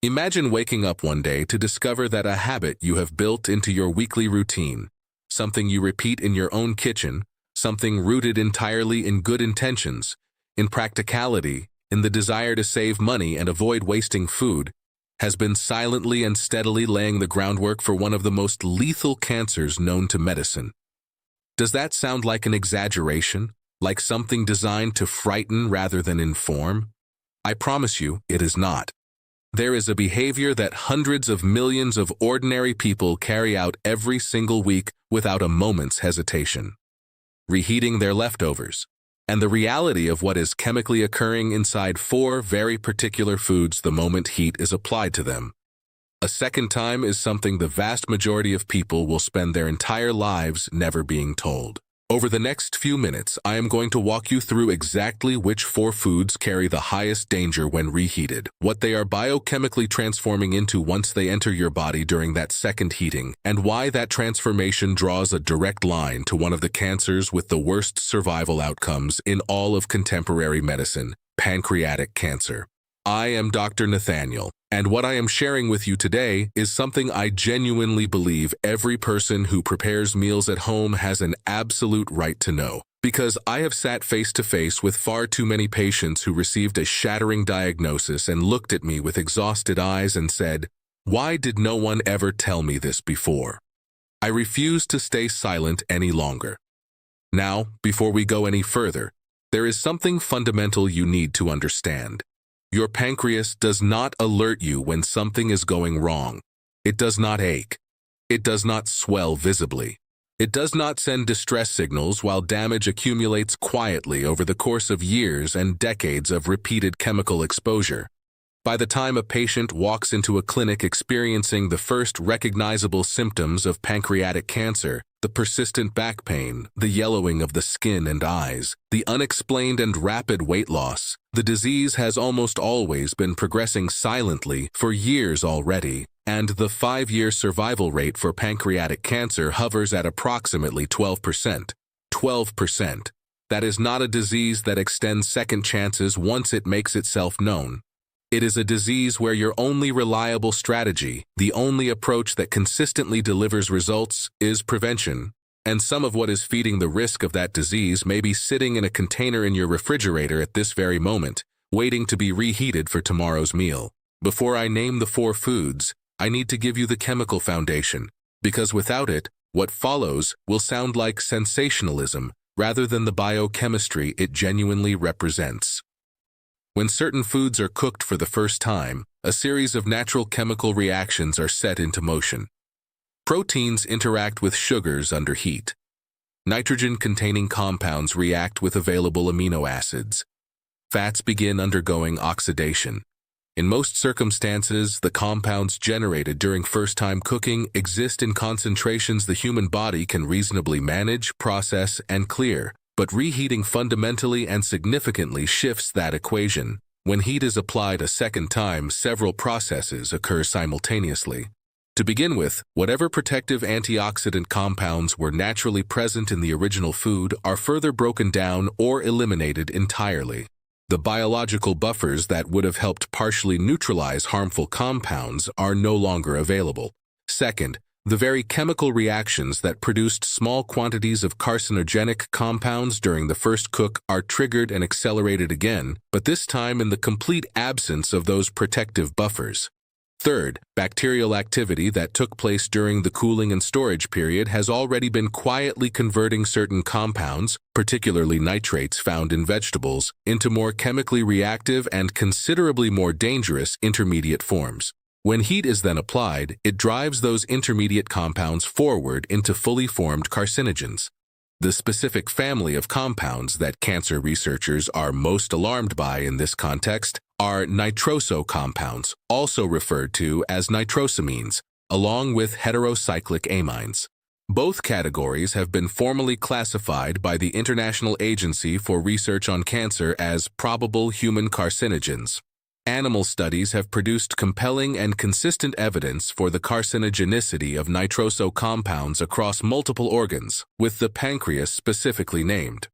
Imagine waking up one day to discover that a habit you have built into your weekly routine, something you repeat in your own kitchen, something rooted entirely in good intentions, in practicality, in the desire to save money and avoid wasting food, has been silently and steadily laying the groundwork for one of the most lethal cancers known to medicine. Does that sound like an exaggeration? Like something designed to frighten rather than inform? I promise you, it is not. There is a behavior that hundreds of millions of ordinary people carry out every single week without a moment's hesitation. Reheating their leftovers, and the reality of what is chemically occurring inside 4 very particular foods the moment heat is applied to them. A second time is something the vast majority of people will spend their entire lives never being told. Over the next few minutes, I am going to walk you through exactly which 4 foods carry the highest danger when reheated, what they are biochemically transforming into once they enter your body during that second heating, and why that transformation draws a direct line to one of the cancers with the worst survival outcomes in all of contemporary medicine, pancreatic cancer. I am Dr. Nathaniel, and what I am sharing with you today is something I genuinely believe every person who prepares meals at home has an absolute right to know. Because I have sat face to face with far too many patients who received a shattering diagnosis and looked at me with exhausted eyes and said, "Why did no one ever tell me this before?" I refuse to stay silent any longer. Now, before we go any further, there is something fundamental you need to understand. Your pancreas does not alert you when something is going wrong. It does not ache. It does not swell visibly. It does not send distress signals while damage accumulates quietly over the course of years and decades of repeated chemical exposure. By the time a patient walks into a clinic experiencing the first recognizable symptoms of pancreatic cancer, the persistent back pain, the yellowing of the skin and eyes, the unexplained and rapid weight loss, the disease has almost always been progressing silently for years already, and the 5-year survival rate for pancreatic cancer hovers at approximately 12%. 12%. That is not a disease that extends second chances once it makes itself known. It is a disease where your only reliable strategy, the only approach that consistently delivers results, is prevention. And some of what is feeding the risk of that disease may be sitting in a container in your refrigerator at this very moment, waiting to be reheated for tomorrow's meal. Before I name the 4 foods, I need to give you the chemical foundation, because without it, what follows will sound like sensationalism rather than the biochemistry it genuinely represents. When certain foods are cooked for the first time, a series of natural chemical reactions are set into motion. Proteins interact with sugars under heat. Nitrogen-containing compounds react with available amino acids. Fats begin undergoing oxidation. In most circumstances, the compounds generated during first-time cooking exist in concentrations the human body can reasonably manage, process, and clear. But reheating fundamentally and significantly shifts that equation. When heat is applied a second time, several processes occur simultaneously. To begin with, whatever protective antioxidant compounds were naturally present in the original food are further broken down or eliminated entirely. The biological buffers that would have helped partially neutralize harmful compounds are no longer available. Second, the very chemical reactions that produced small quantities of carcinogenic compounds during the first cook are triggered and accelerated again, but this time in the complete absence of those protective buffers. Third, bacterial activity that took place during the cooling and storage period has already been quietly converting certain compounds, particularly nitrates found in vegetables, into more chemically reactive and considerably more dangerous intermediate forms. When heat is then applied, it drives those intermediate compounds forward into fully formed carcinogens. The specific family of compounds that cancer researchers are most alarmed by in this context are nitroso compounds, also referred to as nitrosamines, along with heterocyclic amines. Both categories have been formally classified by the International Agency for Research on Cancer as probable human carcinogens. Animal studies have produced compelling and consistent evidence for the carcinogenicity of nitroso compounds across multiple organs, with the pancreas specifically named.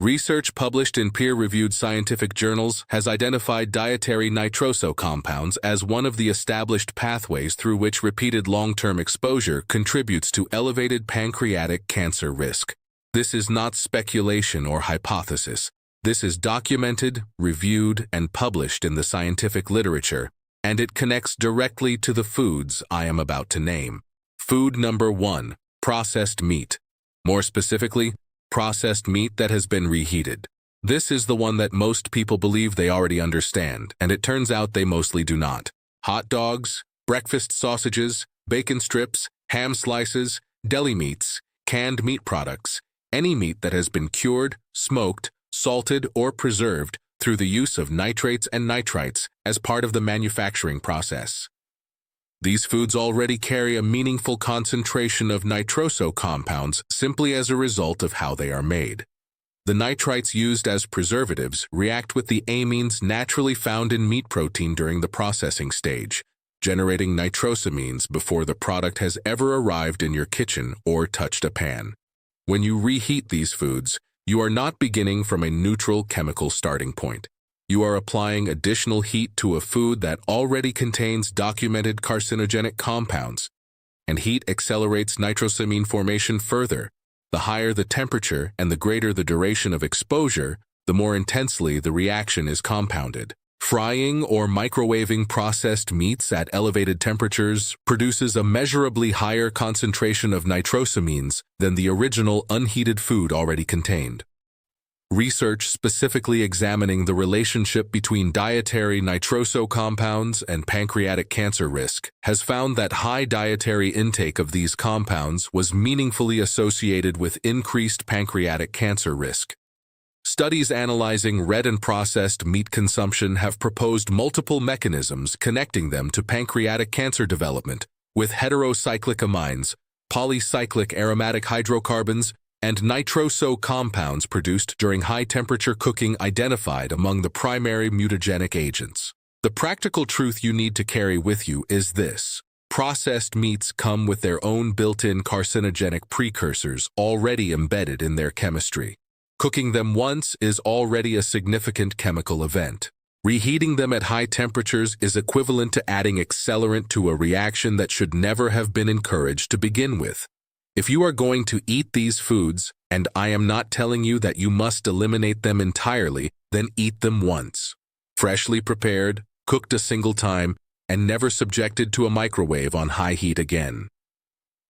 Research published in peer-reviewed scientific journals has identified dietary nitroso compounds as one of the established pathways through which repeated long-term exposure contributes to elevated pancreatic cancer risk. This is not speculation or hypothesis. This is documented, reviewed, and published in the scientific literature, and it connects directly to the foods I am about to name. Food number 1, processed meat. More specifically, processed meat that has been reheated. This is the one that most people believe they already understand, and it turns out they mostly do not. Hot dogs, breakfast sausages, bacon strips, ham slices, deli meats, canned meat products, any meat that has been cured, smoked, salted, or preserved through the use of nitrates and nitrites as part of the manufacturing process. These foods already carry a meaningful concentration of nitroso compounds simply as a result of how they are made. The nitrites used as preservatives react with the amines naturally found in meat protein during the processing stage, generating nitrosamines before the product has ever arrived in your kitchen or touched a pan. When you reheat these foods, you are not beginning from a neutral chemical starting point. You are applying additional heat to a food that already contains documented carcinogenic compounds, and heat accelerates nitrosamine formation further. The higher the temperature and the greater the duration of exposure, the more intensely the reaction is compounded. Frying or microwaving processed meats at elevated temperatures produces a measurably higher concentration of nitrosamines than the original unheated food already contained. Research specifically examining the relationship between dietary nitroso compounds and pancreatic cancer risk has found that high dietary intake of these compounds was meaningfully associated with increased pancreatic cancer risk. Studies analyzing red and processed meat consumption have proposed multiple mechanisms connecting them to pancreatic cancer development, with heterocyclic amines, polycyclic aromatic hydrocarbons, and nitroso compounds produced during high-temperature cooking identified among the primary mutagenic agents. The practical truth you need to carry with you is this: processed meats come with their own built-in carcinogenic precursors already embedded in their chemistry. Cooking them once is already a significant chemical event. Reheating them at high temperatures is equivalent to adding accelerant to a reaction that should never have been encouraged to begin with. If you are going to eat these foods, and I am not telling you that you must eliminate them entirely, then eat them once. Freshly prepared, cooked a single time, and never subjected to a microwave on high heat again.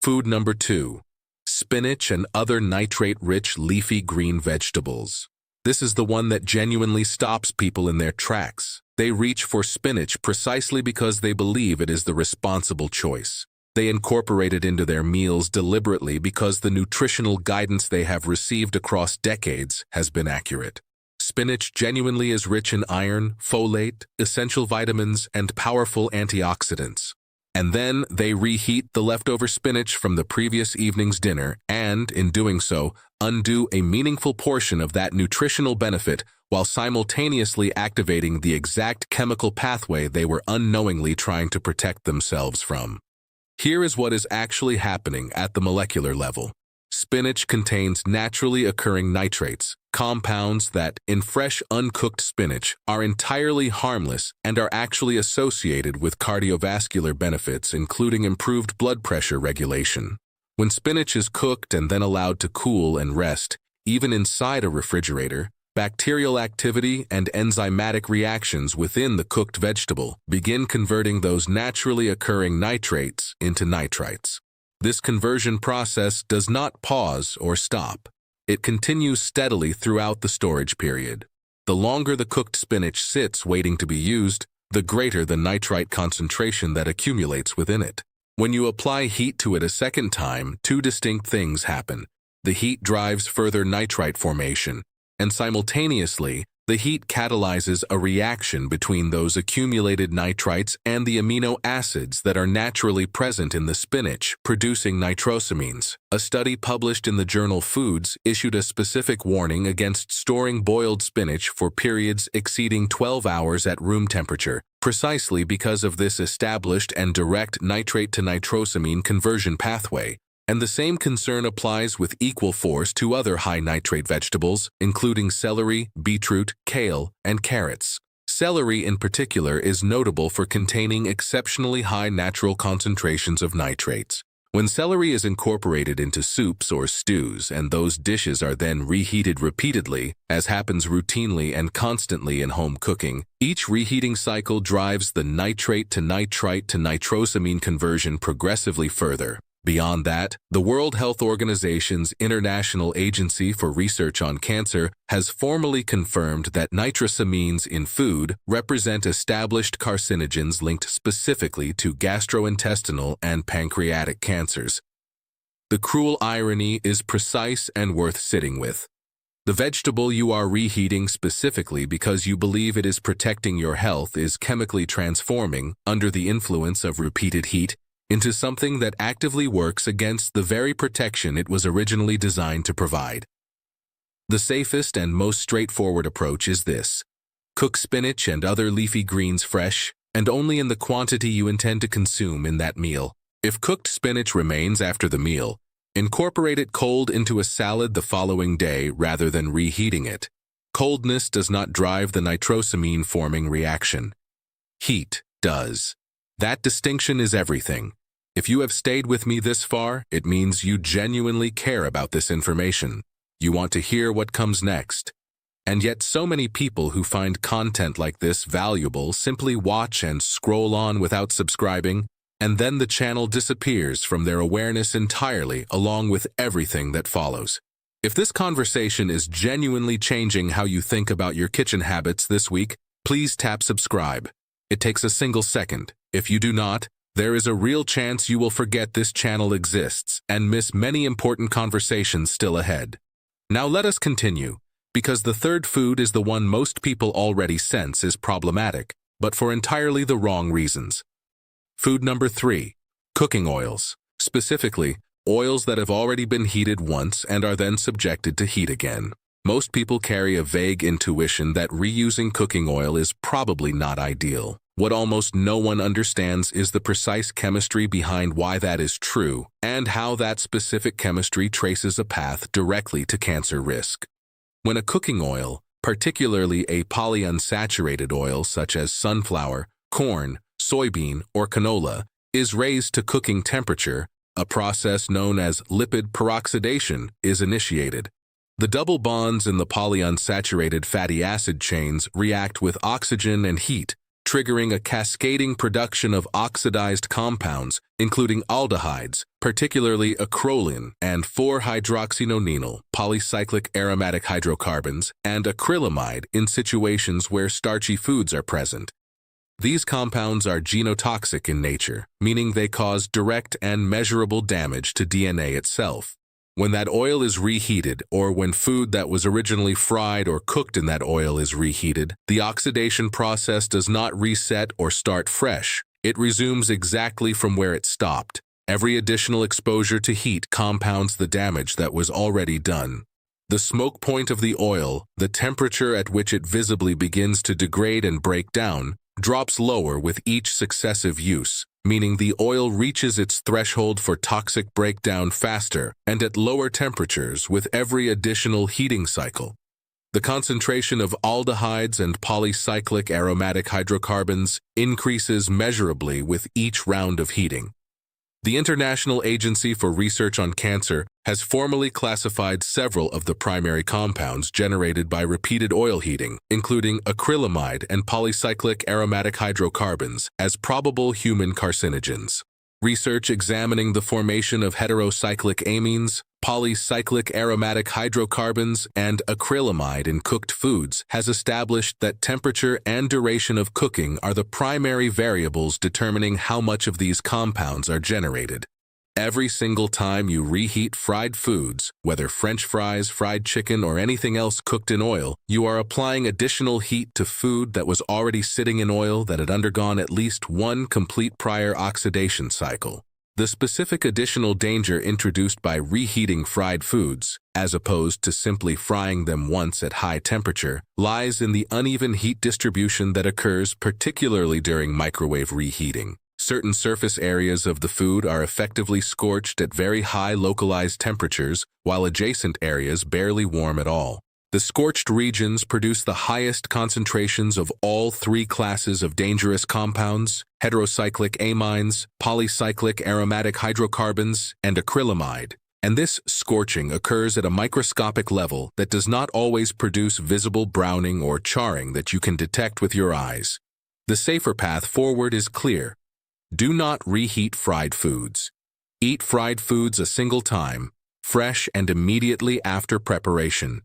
Food number 2. Spinach and other nitrate-rich leafy green vegetables. This is the one that genuinely stops people in their tracks. They reach for spinach precisely because they believe it is the responsible choice. They incorporate it into their meals deliberately because the nutritional guidance they have received across decades has been accurate. Spinach genuinely is rich in iron, folate, essential vitamins, and powerful antioxidants. And then they reheat the leftover spinach from the previous evening's dinner and, in doing so, undo a meaningful portion of that nutritional benefit while simultaneously activating the exact chemical pathway they were unknowingly trying to protect themselves from. Here is what is actually happening at the molecular level. Spinach contains naturally occurring nitrates, compounds that, in fresh, uncooked spinach, are entirely harmless and are actually associated with cardiovascular benefits, including improved blood pressure regulation. When spinach is cooked and then allowed to cool and rest, even inside a refrigerator, bacterial activity and enzymatic reactions within the cooked vegetable begin converting those naturally occurring nitrates into nitrites. This conversion process does not pause or stop. It continues steadily throughout the storage period. The longer the cooked spinach sits waiting to be used, the greater the nitrite concentration that accumulates within it. When you apply heat to it a second time, two distinct things happen. The heat drives further nitrite formation, and simultaneously, the heat catalyzes a reaction between those accumulated nitrites and the amino acids that are naturally present in the spinach, producing nitrosamines. A study published in the journal Foods issued a specific warning against storing boiled spinach for periods exceeding 12 hours at room temperature, precisely because of this established and direct nitrate to nitrosamine conversion pathway, And the same concern applies with equal force to other high-nitrate vegetables, including celery, beetroot, kale, and carrots. Celery in particular is notable for containing exceptionally high natural concentrations of nitrates. When celery is incorporated into soups or stews and those dishes are then reheated repeatedly, as happens routinely and constantly in home cooking, each reheating cycle drives the nitrate to nitrite to nitrosamine conversion progressively further. Beyond that, the World Health Organization's International Agency for Research on Cancer has formally confirmed that nitrosamines in food represent established carcinogens linked specifically to gastrointestinal and pancreatic cancers. The cruel irony is precise and worth sitting with. The vegetable you are reheating specifically because you believe it is protecting your health is chemically transforming, under the influence of repeated heat, into something that actively works against the very protection it was originally designed to provide. The safest and most straightforward approach is this. Cook spinach and other leafy greens fresh, and only in the quantity you intend to consume in that meal. If cooked spinach remains after the meal, incorporate it cold into a salad the following day rather than reheating it. Coldness does not drive the nitrosamine-forming reaction. Heat does. That distinction is everything. If you have stayed with me this far, it means you genuinely care about this information. You want to hear what comes next. And yet so many people who find content like this valuable simply watch and scroll on without subscribing, and then the channel disappears from their awareness entirely along with everything that follows. If this conversation is genuinely changing how you think about your kitchen habits this week, please tap subscribe. It takes a single second. If you do not, there is a real chance you will forget this channel exists and miss many important conversations still ahead. Now let us continue, because the third food is the one most people already sense is problematic, but for entirely the wrong reasons. Food number 3, cooking oils. Specifically, oils that have already been heated once and are then subjected to heat again. Most people carry a vague intuition that reusing cooking oil is probably not ideal. What almost no one understands is the precise chemistry behind why that is true and how that specific chemistry traces a path directly to cancer risk. When a cooking oil, particularly a polyunsaturated oil such as sunflower, corn, soybean, or canola, is raised to cooking temperature, a process known as lipid peroxidation is initiated. The double bonds in the polyunsaturated fatty acid chains react with oxygen and heat, triggering a cascading production of oxidized compounds, including aldehydes, particularly acrolein and 4-hydroxynonenal polycyclic aromatic hydrocarbons, and acrylamide in situations where starchy foods are present. These compounds are genotoxic in nature, meaning they cause direct and measurable damage to DNA itself. When that oil is reheated, or when food that was originally fried or cooked in that oil is reheated, the oxidation process does not reset or start fresh. It resumes exactly from where it stopped. Every additional exposure to heat compounds the damage that was already done. The smoke point of the oil, the temperature at which it visibly begins to degrade and break down, drops lower with each successive use, meaning the oil reaches its threshold for toxic breakdown faster and at lower temperatures with every additional heating cycle. The concentration of aldehydes and polycyclic aromatic hydrocarbons increases measurably with each round of heating. The International Agency for Research on Cancer has formally classified several of the primary compounds generated by repeated oil heating, including acrylamide and polycyclic aromatic hydrocarbons, as probable human carcinogens. Research examining the formation of heterocyclic amines, polycyclic aromatic hydrocarbons, and acrylamide in cooked foods has established that temperature and duration of cooking are the primary variables determining how much of these compounds are generated. Every single time you reheat fried foods, whether French fries, fried chicken, or anything else cooked in oil, you are applying additional heat to food that was already sitting in oil that had undergone at least one complete prior oxidation cycle. The specific additional danger introduced by reheating fried foods, as opposed to simply frying them once at high temperature, lies in the uneven heat distribution that occurs particularly during microwave reheating. certain surface areas of the food are effectively scorched at very high localized temperatures, while adjacent areas barely warm at all. The scorched regions produce the highest concentrations of all three classes of dangerous compounds: heterocyclic amines, polycyclic aromatic hydrocarbons, and acrylamide. And this scorching occurs at a microscopic level that does not always produce visible browning or charring that you can detect with your eyes. The safer path forward is clear. Do not reheat fried foods. Eat fried foods a single time, fresh and immediately after preparation.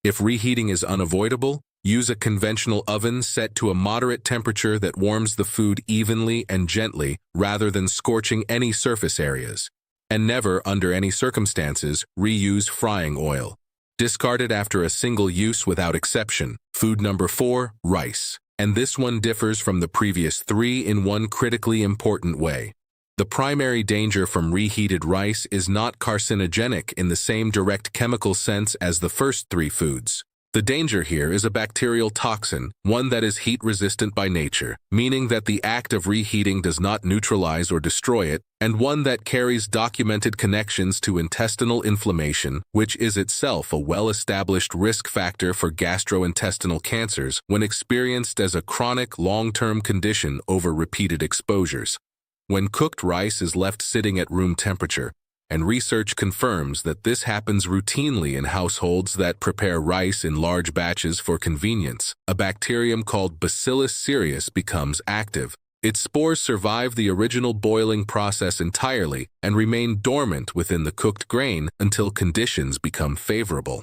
If reheating is unavoidable, use a conventional oven set to a moderate temperature that warms the food evenly and gently rather than scorching any surface areas. And never, under any circumstances, reuse frying oil. Discard it after a single use without exception. Food number 4, rice. And this one differs from the previous 3 in one critically important way. The primary danger from reheated rice is not carcinogenic in the same direct chemical sense as the first 3 foods. The danger here is a bacterial toxin, one that is heat-resistant by nature, meaning that the act of reheating does not neutralize or destroy it, and one that carries documented connections to intestinal inflammation, which is itself a well-established risk factor for gastrointestinal cancers when experienced as a chronic long-term condition over repeated exposures. When cooked rice is left sitting at room temperature, and research confirms that this happens routinely in households that prepare rice in large batches for convenience, a bacterium called Bacillus cereus becomes active. Its spores survive the original boiling process entirely and remain dormant within the cooked grain until conditions become favorable.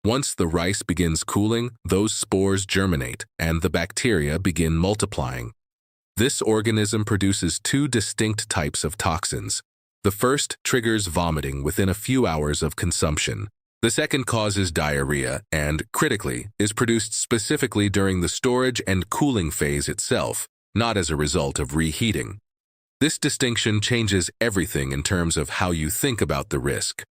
Once the rice begins cooling, those spores germinate, and the bacteria begin multiplying. This organism produces 2 distinct types of toxins. The first triggers vomiting within a few hours of consumption. The second causes diarrhea and, critically, is produced specifically during the storage and cooling phase itself, not as a result of reheating. This distinction changes everything in terms of how you think about the risk.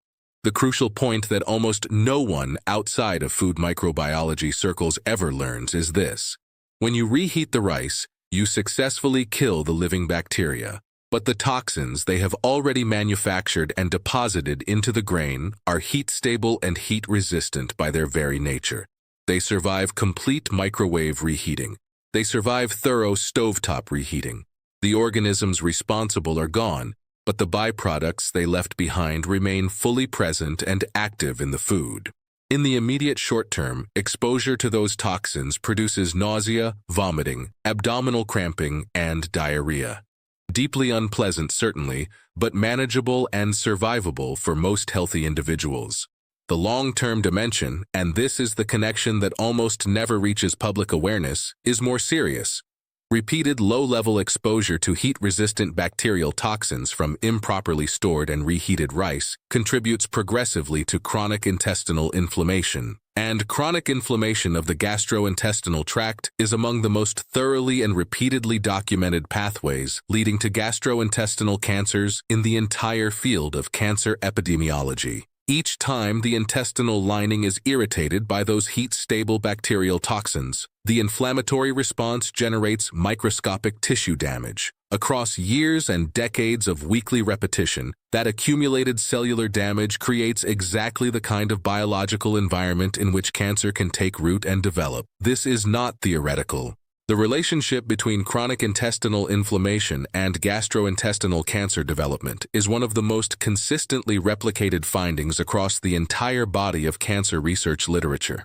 The crucial point that almost no one outside of food microbiology circles ever learns is this. When you reheat the rice, you successfully kill the living bacteria. But the toxins they have already manufactured and deposited into the grain are heat-stable and heat-resistant by their very nature. They survive complete microwave reheating. They survive thorough stovetop reheating. The organisms responsible are gone, but the byproducts they left behind remain fully present and active in the food. In the immediate short term, exposure to those toxins produces nausea, vomiting, abdominal cramping, and diarrhea. Deeply unpleasant, certainly, but manageable and survivable for most healthy individuals. The long-term dimension, and this is the connection that almost never reaches public awareness, is more serious. Repeated low-level exposure to heat-resistant bacterial toxins from improperly stored and reheated rice contributes progressively to chronic intestinal inflammation. And chronic inflammation of the gastrointestinal tract is among the most thoroughly and repeatedly documented pathways leading to gastrointestinal cancers in the entire field of cancer epidemiology. Each time the intestinal lining is irritated by those heat-stable bacterial toxins, the inflammatory response generates microscopic tissue damage. Across years and decades of weekly repetition, that accumulated cellular damage creates exactly the kind of biological environment in which cancer can take root and develop. This is not theoretical. The relationship between chronic intestinal inflammation and gastrointestinal cancer development is one of the most consistently replicated findings across the entire body of cancer research literature.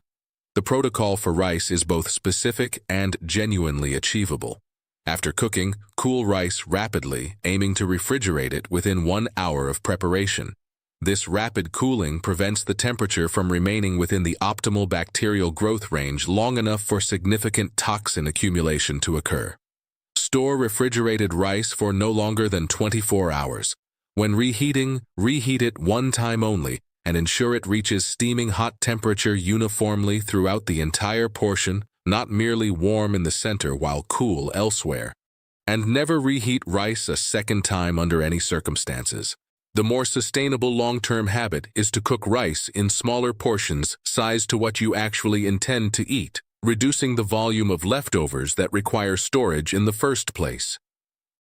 The protocol for rice is both specific and genuinely achievable. After cooking, cool rice rapidly, aiming to refrigerate it within 1 hour of preparation. This rapid cooling prevents the temperature from remaining within the optimal bacterial growth range long enough for significant toxin accumulation to occur. Store refrigerated rice for no longer than 24 hours. When reheating, reheat it 1 time only and ensure it reaches steaming hot temperature uniformly throughout the entire portion, not merely warm in the center while cool elsewhere. And never reheat rice a second time under any circumstances. The more sustainable long-term habit is to cook rice in smaller portions sized to what you actually intend to eat, reducing the volume of leftovers that require storage in the first place.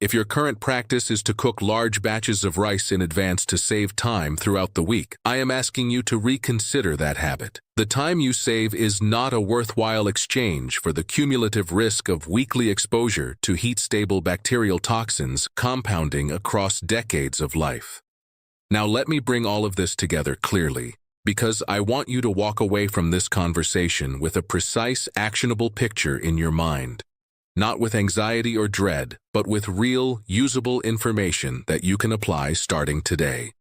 If your current practice is to cook large batches of rice in advance to save time throughout the week, I am asking you to reconsider that habit. The time you save is not a worthwhile exchange for the cumulative risk of weekly exposure to heat-stable bacterial toxins compounding across decades of life. Now let me bring all of this together clearly, because I want you to walk away from this conversation with a precise, actionable picture in your mind. Not with anxiety or dread, but with real, usable information that you can apply starting today.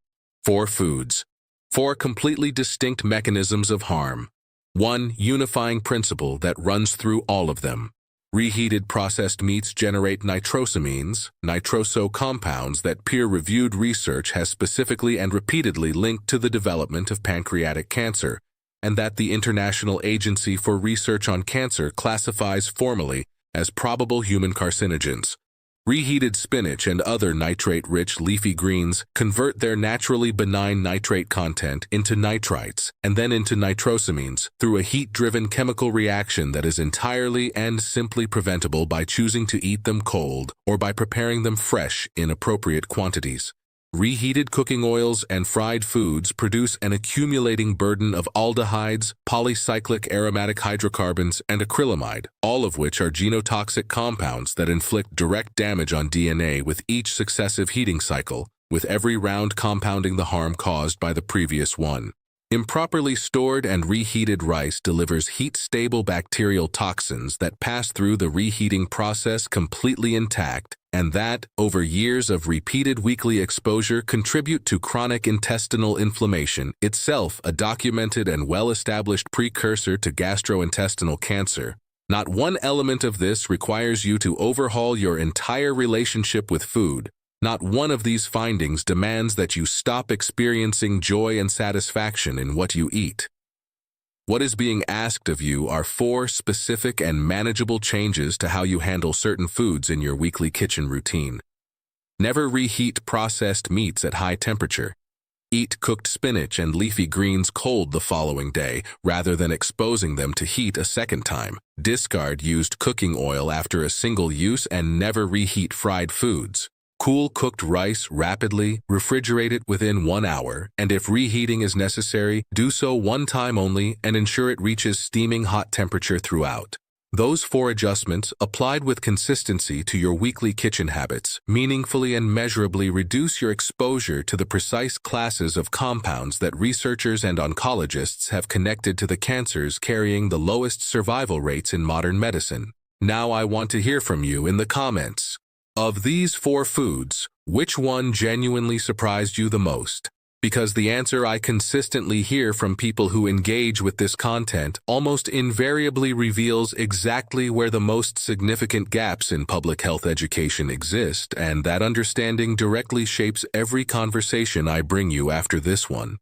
4 foods. 4 completely distinct mechanisms of harm. 1 unifying principle that runs through all of them. Reheated processed meats generate nitrosamines, nitroso compounds that peer-reviewed research has specifically and repeatedly linked to the development of pancreatic cancer, and that the International Agency for Research on Cancer classifies formally as probable human carcinogens. Reheated spinach and other nitrate-rich leafy greens convert their naturally benign nitrate content into nitrites and then into nitrosamines through a heat-driven chemical reaction that is entirely and simply preventable by choosing to eat them cold or by preparing them fresh in appropriate quantities. Reheated cooking oils and fried foods produce an accumulating burden of aldehydes, polycyclic aromatic hydrocarbons, and acrylamide, all of which are genotoxic compounds that inflict direct damage on DNA with each successive heating cycle, with every round compounding the harm caused by the previous one. Improperly stored and reheated rice delivers heat-stable bacterial toxins that pass through the reheating process completely intact, and that, over years of repeated weekly exposure, contribute to chronic intestinal inflammation, itself a documented and well-established precursor to gastrointestinal cancer. Not one element of this requires you to overhaul your entire relationship with food. Not one of these findings demands that you stop experiencing joy and satisfaction in what you eat. What is being asked of you are 4 specific and manageable changes to how you handle certain foods in your weekly kitchen routine. Never reheat processed meats at high temperature. Eat cooked spinach and leafy greens cold the following day, rather than exposing them to heat a second time. Discard used cooking oil after a single use and never reheat fried foods. Cool cooked rice rapidly, refrigerate it within 1 hour, and if reheating is necessary, do so one time only and ensure it reaches steaming hot temperature throughout. Those 4 adjustments, applied with consistency to your weekly kitchen habits, meaningfully and measurably reduce your exposure to the precise classes of compounds that researchers and oncologists have connected to the cancers carrying the lowest survival rates in modern medicine. Now I want to hear from you in the comments. Of these 4 foods, which one genuinely surprised you the most? Because the answer I consistently hear from people who engage with this content almost invariably reveals exactly where the most significant gaps in public health education exist, and that understanding directly shapes every conversation I bring you after this one.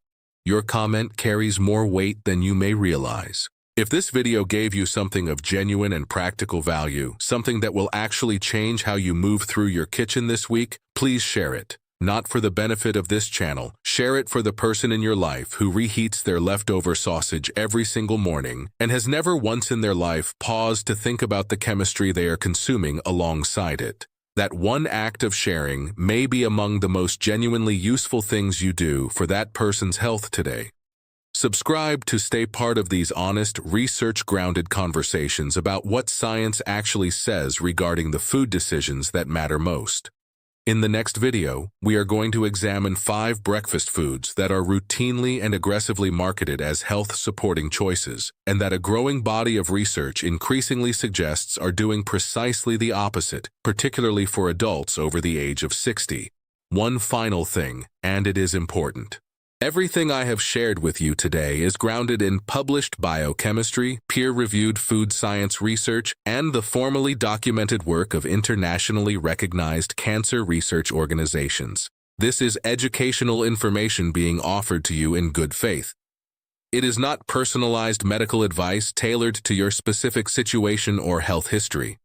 Your comment carries more weight than you may realize. If this video gave you something of genuine and practical value, something that will actually change how you move through your kitchen this week, please share it. Not for the benefit of this channel, share it for the person in your life who reheats their leftover sausage every single morning and has never once in their life paused to think about the chemistry they are consuming alongside it. That one act of sharing may be among the most genuinely useful things you do for that person's health today. Subscribe to stay part of these honest, research-grounded conversations about what science actually says regarding the food decisions that matter most. In the next video, we are going to examine 5 breakfast foods that are routinely and aggressively marketed as health-supporting choices, and that a growing body of research increasingly suggests are doing precisely the opposite, particularly for adults over the age of 60. One final thing, and it is important. Everything I have shared with you today is grounded in published biochemistry, peer-reviewed food science research, and the formally documented work of internationally recognized cancer research organizations. This is educational information being offered to you in good faith. It is not personalized medical advice tailored to your specific situation or health history.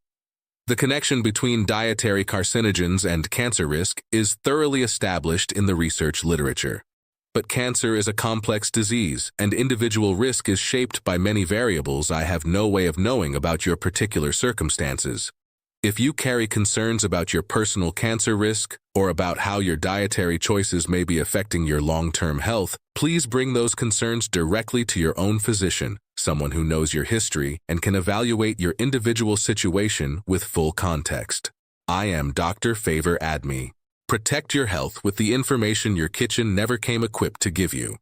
The connection between dietary carcinogens and cancer risk is thoroughly established in the research literature. But cancer is a complex disease, and individual risk is shaped by many variables I have no way of knowing about your particular circumstances. If you carry concerns about your personal cancer risk or about how your dietary choices may be affecting your long-term health, please bring those concerns directly to your own physician, someone who knows your history and can evaluate your individual situation with full context. I am Dr. Favor Admi. Protect your health with the information your kitchen never came equipped to give you.